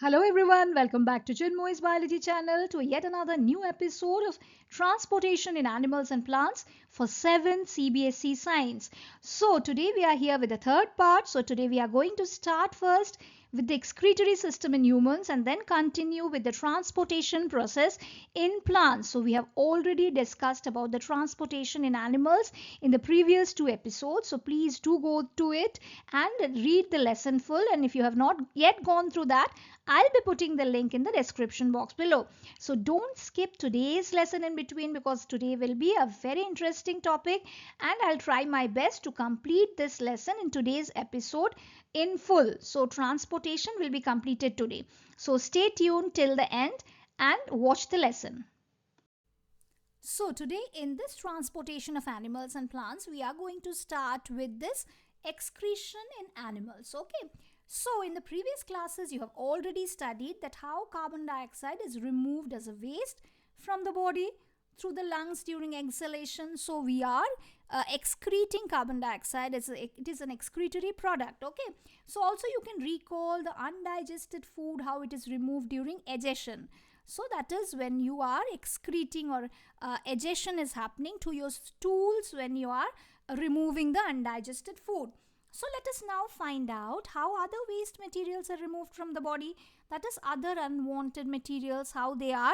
Hello everyone, welcome back to Chinmoy's Biology channel to yet another new episode of Transportation in Animals and Plants for 7 CBSE Science. So today we are here with the third part. So today we are going to start first with the excretory system in humans and then continue with the transportation process in plants. So we have already discussed about the transportation in animals in the previous two episodes. So please do go to it and read the lesson full, and if you have not yet gone through that, I'll be putting the link in the description box below. So don't skip today's lesson in between, because today will be a very interesting topic and I'll try my best to complete this lesson in today's episode in full. So transportation will be completed today. So stay tuned till the end and watch the lesson. So today in this transportation of animals and plants, we are going to start with this excretion in animals. Okay. So in the previous classes, you have already studied that how carbon dioxide is removed as a waste from the body through the lungs during exhalation. So we are excreting carbon dioxide. It is an excretory product. Okay. So also you can recall the undigested food, how it is removed during egestion. So that is when you are excreting, or egestion is happening to your stools when you are removing the undigested food. So let us now find out how other waste materials are removed from the body. That is, other unwanted materials, how they are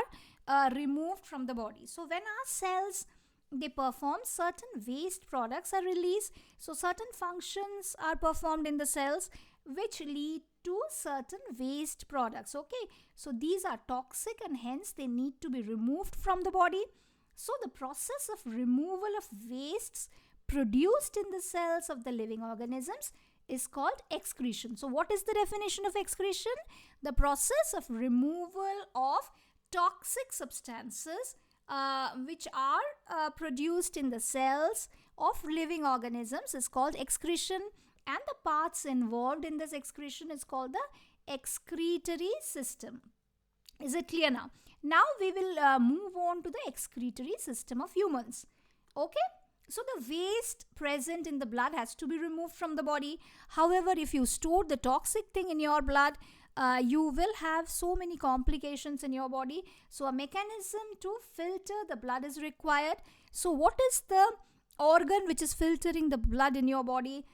removed from the body. So when our cells, they perform, certain waste products are released. So certain functions are performed in the cells which lead to certain waste products. Okay, so these are toxic and hence they need to be removed from the body. So the process of removal of wastes produced in the cells of the living organisms is called excretion. So what is the definition of excretion? The process of removal of toxic substances which are produced in the cells of living organisms is called excretion, and the parts involved in this excretion is called the excretory system. Is it clear now? Now we will move on to the excretory system of humans. Okay. So the waste present in the blood has to be removed from the body. However, if you store the toxic thing in your blood, you will have so many complications in your body. So a mechanism to filter the blood is required. So what is the organ which is filtering the blood in your body?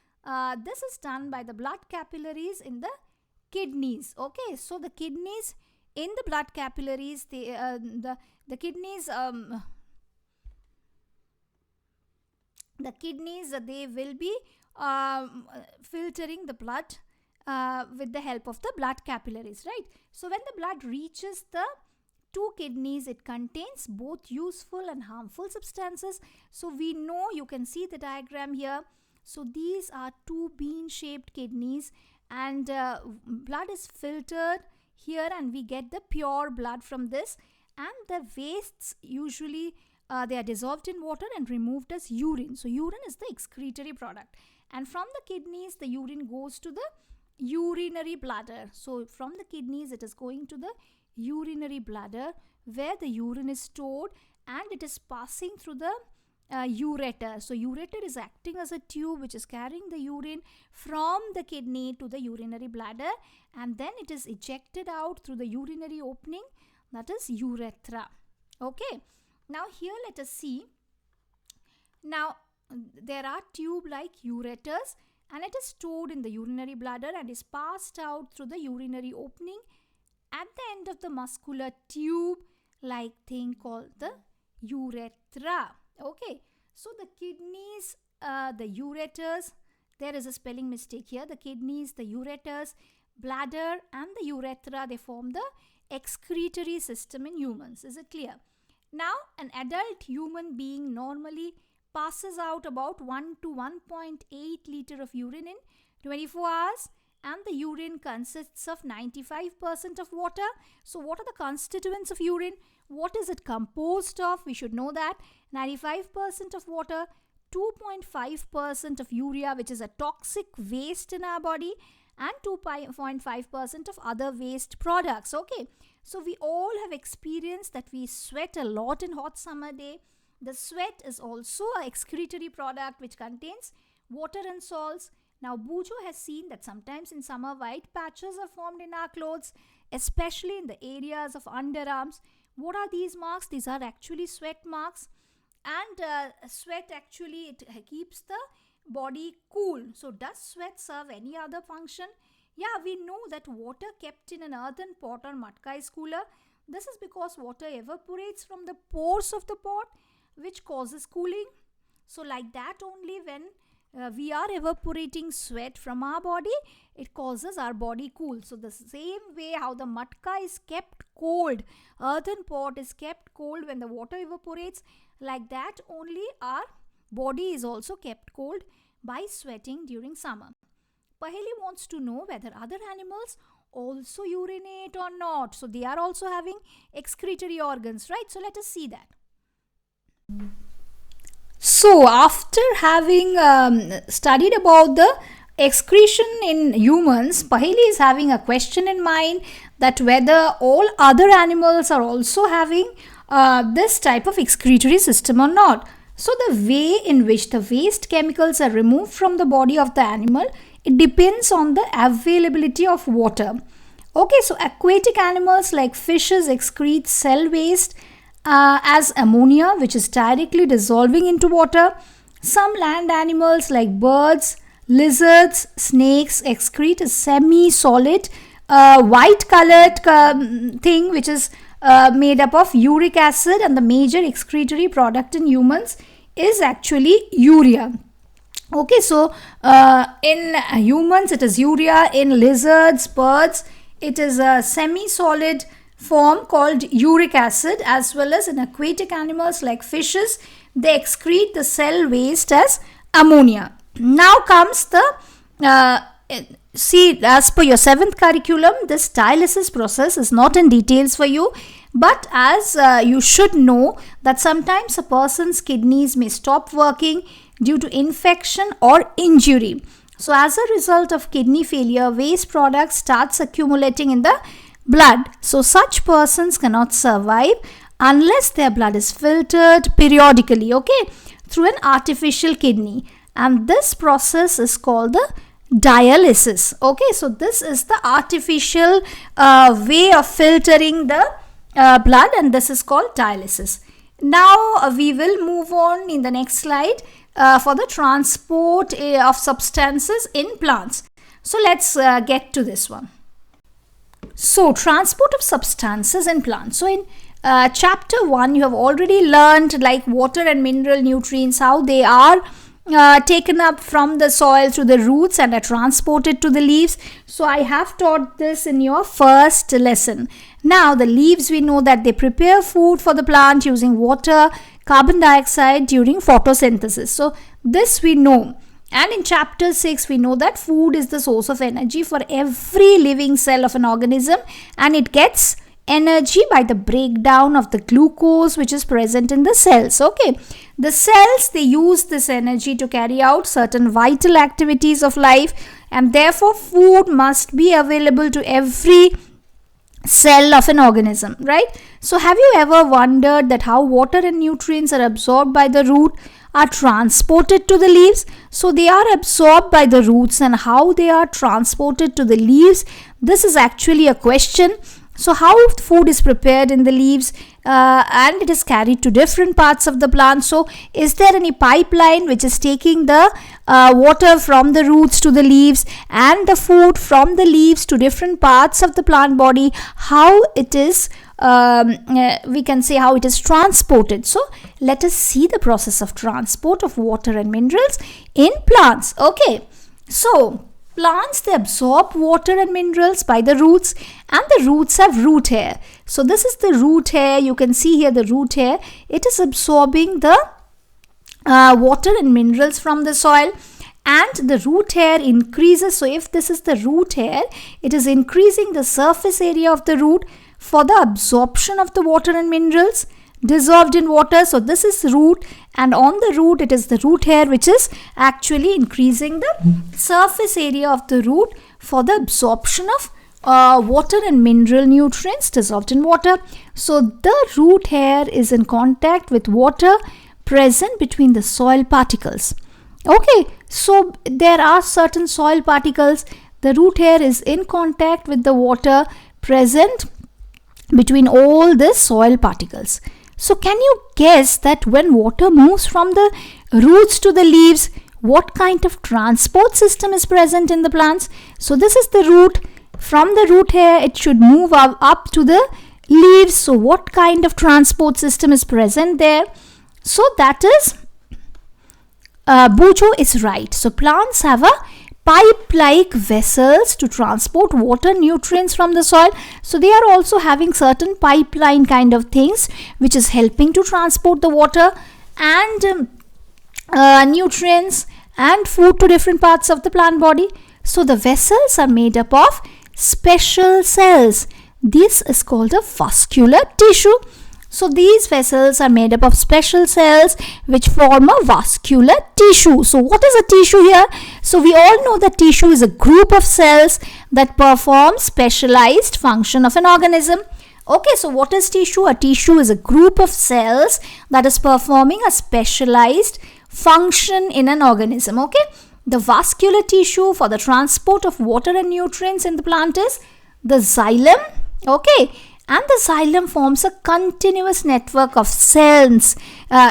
This is done by the blood capillaries in the kidneys. Okay, so the kidneys in the blood capillaries, the kidneys. The kidneys, they will be filtering the blood with the help of the blood capillaries, right? So when the blood reaches the two kidneys, it contains both useful and harmful substances. So we know, you can see the diagram here. So these are two bean-shaped kidneys, and blood is filtered here and we get the pure blood from this, and the wastes usually they are dissolved in water and removed as urine. So urine is the excretory product, and from the kidneys the urine goes to the urinary bladder. So from the kidneys it is going to the urinary bladder, where the urine is stored and it is passing through the ureter. So ureter is acting as a tube which is carrying the urine from the kidney to the urinary bladder, and then it is ejected out through the urinary opening, that is urethra. Okay. Now here let us see. Now there are tube-like ureters, and it is stored in the urinary bladder and is passed out through the urinary opening at the end of the muscular tube-like thing called the urethra. Okay, so the kidneys, the ureters, there is a spelling mistake here. The kidneys, the ureters, bladder and the urethra, they form the excretory system in humans. Is it clear? Now, an adult human being normally passes out about 1 to 1.8 liter of urine in 24 hours, and the urine consists of 95% of water. So what are the constituents of urine? What is it composed of? We should know that. 95% of water, 2.5% of urea, which is a toxic waste in our body, and 2.5% of other waste products. Okay, so we all have experienced that we sweat a lot in hot summer day. The sweat is also an excretory product which contains water and salts. Now, Bujo has seen that sometimes in summer white patches are formed in our clothes, especially in the areas of underarms. What are these marks? These are actually sweat marks, and sweat actually it keeps the body cool. So, does sweat serve any other function? Yeah, we know that water kept in an earthen pot or matka is cooler. This is because water evaporates from the pores of the pot, which causes cooling. So, like that only, when we are evaporating sweat from our body, it causes our body cool. So, the same way how the matka is kept cold, earthen pot is kept cold when the water evaporates, like that only our body is also kept cold by sweating during summer. Paheli wants to know whether other animals also urinate or not. So, they are also having excretory organs, right? So, let us see that. So, after having studied about the excretion in humans, Paheli is having a question in mind that whether all other animals are also having this type of excretory system or not. So, the way in which the waste chemicals are removed from the body of the animal, it depends on the availability of water. Okay, so aquatic animals like fishes excrete cell waste as ammonia, which is directly dissolving into water. Some land animals like birds, lizards, snakes excrete a semi-solid white colored thing which is made up of uric acid, and the major excretory product in humans is actually urea. Okay, so in humans it is urea, in lizards, birds it is a semi-solid form called uric acid, as well as in aquatic animals like fishes, they excrete the cell waste as ammonia. Now comes the see, as per your 7th curriculum, this dialysis process is not in details for you, but as you should know that sometimes a person's kidneys may stop working due to infection or injury. So, as a result of kidney failure, waste products starts accumulating in the blood. So, such persons cannot survive unless their blood is filtered periodically, okay, through an artificial kidney. And this process is called the dialysis. Okay, so this is the artificial way of filtering the blood, and this is called dialysis. Now we will move on in the next slide for the transport of substances in plants. So let's get to this one. So, transport of substances in plants. So, in chapter 1, you have already learned like water and mineral nutrients, how they are taken up from the soil through the roots and are transported to the leaves. So, I have taught this in your first lesson. Now, the leaves, we know that they prepare food for the plant using water, carbon dioxide during photosynthesis. So, this we know. And in chapter 6, we know that food is the source of energy for every living cell of an organism, and it gets energy by the breakdown of the glucose which is present in the cells. Okay, the cells, they use this energy to carry out certain vital activities of life, and therefore food must be available to every cell of an organism, right? So, have you ever wondered that how water and nutrients are absorbed by the root are transported to the leaves? So, they are absorbed by the roots, and how they are transported to the leaves, this is actually a question. So, how food is prepared in the leaves and it is carried to different parts of the plant. So, is there any pipeline which is taking the water from the roots to the leaves and the food from the leaves to different parts of the plant body? How it is we can say how it is transported. So, let us see the process of transport of water and minerals in plants. Okay, so plants, they absorb water and minerals by the roots, and the roots have root hair. So, this is the root hair. You can see here the root hair. It is absorbing the water and minerals from the soil, and the root hair increases. So, if this is the root hair, it is increasing the surface area of the root for the absorption of the water and minerals dissolved in water. So, this is root, and on the root it is the root hair which is actually increasing the surface area of the root for the absorption of water and mineral nutrients dissolved in water. So, the root hair is in contact with water present between the soil particles. Okay, so there are certain soil particles. The root hair is in contact with the water present between all the soil particles. So can you guess that when water moves from the roots to the leaves, what kind of transport system is present in the plants? So this is the root. From the root hair, it should move up to the leaves. So what kind of transport system is present there? So that is Bujo is right. So plants have a pipe-like vessels to transport water, nutrients from the soil. So they are also having certain pipeline kind of things which is helping to transport the water and nutrients and food to different parts of the plant body. So the vessels are made up of special cells. This is called a vascular tissue. So these vessels are made up of special cells which form a vascular tissue. So what is a tissue here? So we all know that tissue is a group of cells that perform specialized function of an organism. Okay, so what is tissue? A tissue is a group of cells that is performing a specialized function in an organism. Okay, the vascular tissue for the transport of water and nutrients in the plant is the xylem. Okay, and the xylem forms a continuous network of cells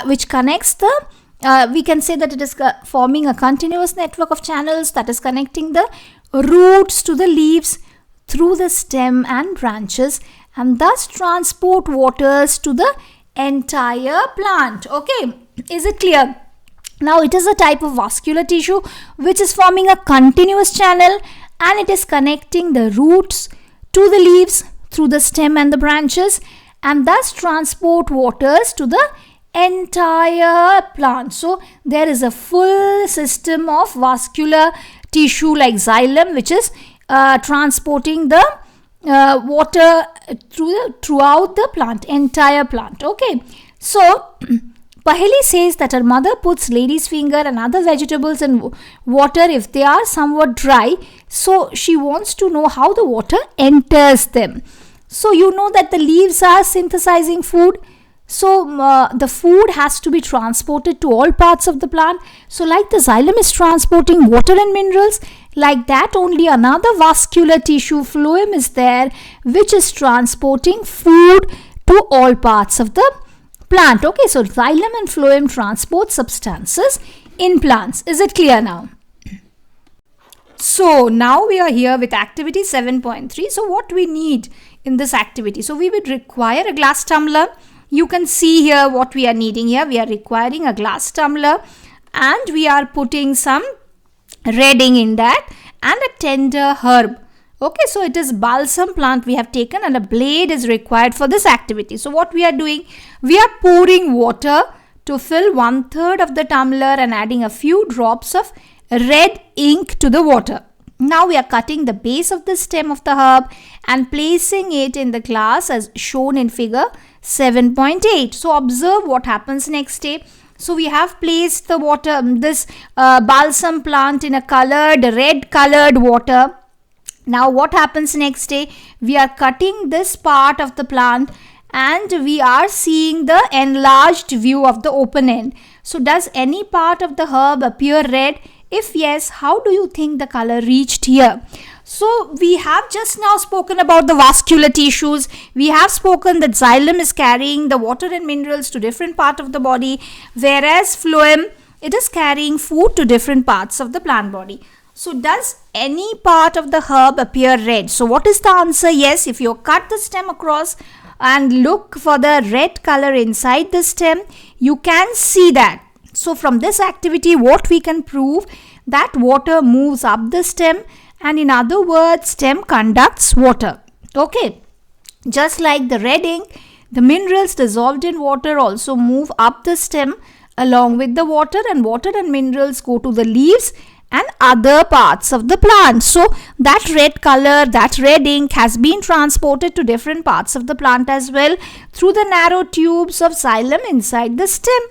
which connects the we can say that it is forming a continuous network of channels that is connecting the roots to the leaves through the stem and branches, and thus transport waters to the entire plant. Okay, is it clear? Now it is a type of vascular tissue which is forming a continuous channel, and it is connecting the roots to the leaves through the stem and the branches, and thus transport waters to the entire plant. So there is a full system of vascular tissue like xylem which is transporting the water throughout the plant, entire plant. Okay, so Paheli says that her mother puts lady's finger and other vegetables in water if they are somewhat dry. So she wants to know how the water enters them. So you know that the leaves are synthesizing food. So the food has to be transported to all parts of the plant. So like the xylem is transporting water and minerals, like that only another vascular tissue, phloem, is there which is transporting food to all parts of the plant. Okay, so xylem and phloem transport substances in plants. Is it clear now? So now we are here with activity 7.3. So what we need in this activity? So we would require a glass tumbler. You can see here what we are needing here. We are requiring a glass tumbler and we are putting some red ink in that and a tender herb. Okay, so it is balsam plant we have taken and a blade is required for this activity. So what we are doing? We are pouring water to fill 1/3 of the tumbler and adding a few drops of red ink to the water. Now we are cutting the base of the stem of the herb and placing it in the glass as shown in figure 7.8. So observe what happens next day. So we have placed the water, this balsam plant in a red colored water. Now what happens next day? We are cutting this part of the plant and we are seeing the enlarged view of the open end. So does any part of the herb appear red? If yes, how do you think the color reached here? So we have just now spoken about the vascular tissues. We have spoken that xylem is carrying the water and minerals to different part of the body, whereas phloem, it is carrying food to different parts of the plant body. So does any part of the herb appear red? So what is the answer? Yes, if you cut the stem across and look for the red color inside the stem, you can see that. So from this activity, what we can prove that water moves up the stem, and in other words, stem conducts water. Okay, just like the red ink, the minerals dissolved in water also move up the stem along with the water, and water and minerals go to the leaves and other parts of the plant. So that red color, that red ink has been transported to different parts of the plant as well through the narrow tubes of xylem inside the stem.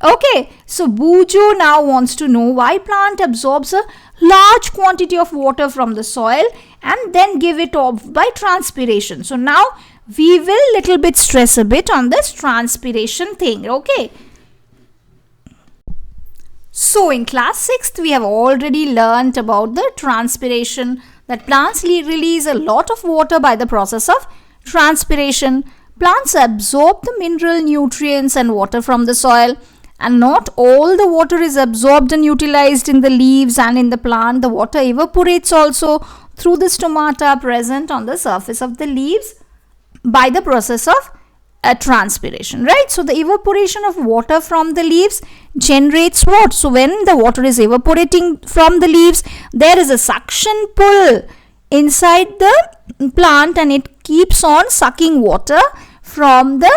Okay, so Bujo now wants to know why plant absorbs a large quantity of water from the soil and then give it off by transpiration. So now we will little bit stress a bit on this transpiration thing. Okay. So in class 6th, we have already learnt about the transpiration, that plants release a lot of water by the process of transpiration. Plants absorb the mineral nutrients and water from the soil, and not all the water is absorbed and utilized in the leaves and in the plant. The water evaporates also through the stomata present on the surface of the leaves by the process of transpiration, right? So the evaporation of water from the leaves generates what? So when the water is evaporating from the leaves, there is a suction pull inside the plant, and it keeps on sucking water from the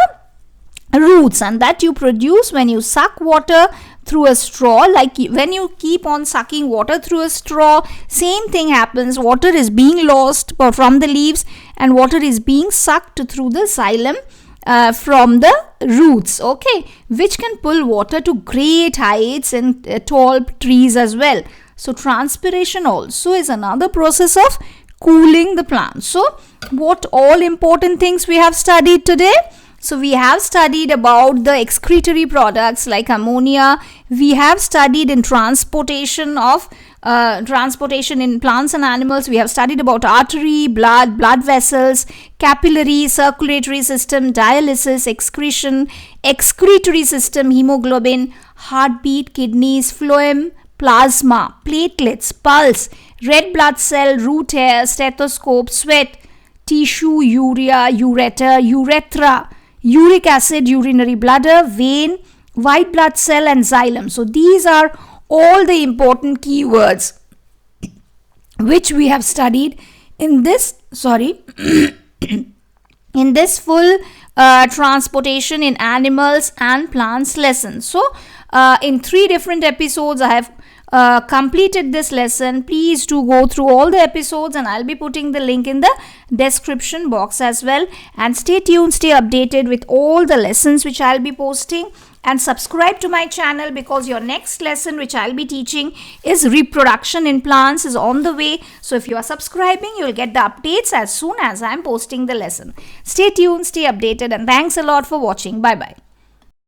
roots, and that you produce when you suck water through a straw. Like when you keep on sucking water through a straw, same thing happens. Water is being lost from the leaves and water is being sucked through the xylem from the roots, okay, which can pull water to great heights in tall trees as well. So transpiration also is another process of cooling the plant. So what all important things we have studied today? So we have studied about the excretory products like ammonia. We have studied in transportation in plants and animals. We have studied about artery, blood vessels, capillary, circulatory system, dialysis, excretion, excretory system, hemoglobin, heartbeat, kidneys, phloem, plasma, platelets, pulse, red blood cell, root hair, stethoscope, sweat, tissue, urea, ureter, urethra, uric acid, urinary bladder, vein, white blood cell and xylem. So these are all the important keywords which we have studied in this in this full transportation in animals and plants lesson. So in 3 different episodes I have completed this lesson. Please do go through all the episodes, and I'll be putting the link in the description box as well. And stay tuned, stay updated with all the lessons which I'll be posting, and subscribe to my channel, because your next lesson which I'll be teaching is reproduction in plants is on the way. So if you are subscribing, you'll get the updates as soon as I'm posting the lesson. Stay tuned, stay updated, and thanks a lot for watching. Bye bye.